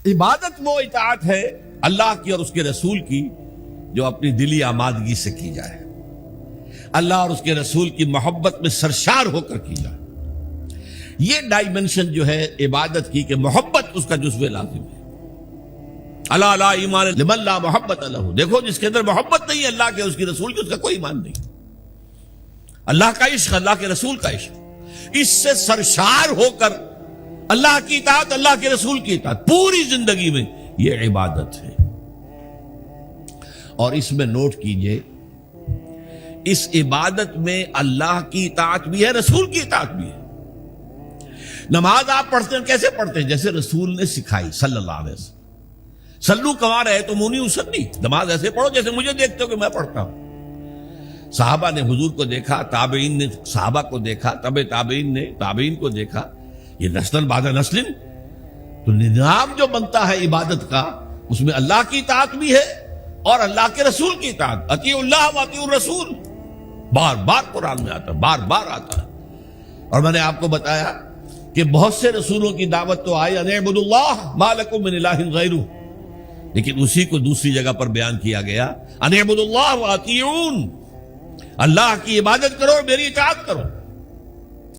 عبادت وہ اطاعت ہے اللہ کی اور اس کے رسول کی جو اپنی دلی آمادگی سے کی جائے، اللہ اور اس کے رسول کی محبت میں سرشار ہو کر کی جائے۔ یہ ڈائمنشن جو ہے عبادت کی کہ محبت اس کا جزو لازم ہے۔ اللہ لا ایمان لمن لا محبت لہ، دیکھو جس کے اندر محبت نہیں ہے اللہ کے اس کی رسول کی، اس کا کوئی ایمان نہیں۔ اللہ کا عشق، اللہ کے رسول کا عشق، اس سے سرشار ہو کر اللہ کی اطاعت، اللہ کے رسول کی اطاعت پوری زندگی میں، یہ عبادت ہے۔ اور اس میں نوٹ کیجئے، اس عبادت میں اللہ کی اطاعت بھی ہے، رسول کی اطاعت بھی ہے۔ نماز آپ پڑھتے ہیں کیسے پڑھتے ہیں؟ جیسے رسول نے سکھائی صلی اللہ علیہ وسلم۔ سلو کما رہے تو مونی اسلی، نماز ایسے پڑھو جیسے مجھے دیکھتے ہو کہ میں پڑھتا ہوں۔ صحابہ نے حضور کو دیکھا، تابعین نے صحابہ کو دیکھا، تابعین نے تابعین کو دیکھا، یہ نسل بعد نسل، تو نظام جو بنتا ہے عبادت کا اس میں اللہ کی اطاعت بھی ہے اور اللہ کے رسول کی اطاعت۔ اطیعوا اللہ و اطیعوا الرسول بار بار قرآن میں آتا ہے، بار بار آتا ہے۔ اور میں نے آپ کو بتایا کہ بہت سے رسولوں کی دعوت تو آئی ان اعبدوا اللہ ما لکم من الہ غیرہ، لیکن اسی کو دوسری جگہ پر بیان کیا گیا ان اعبدوا اللہ و اطیعون، اللہ کی عبادت کرو اور میری اطاعت کرو۔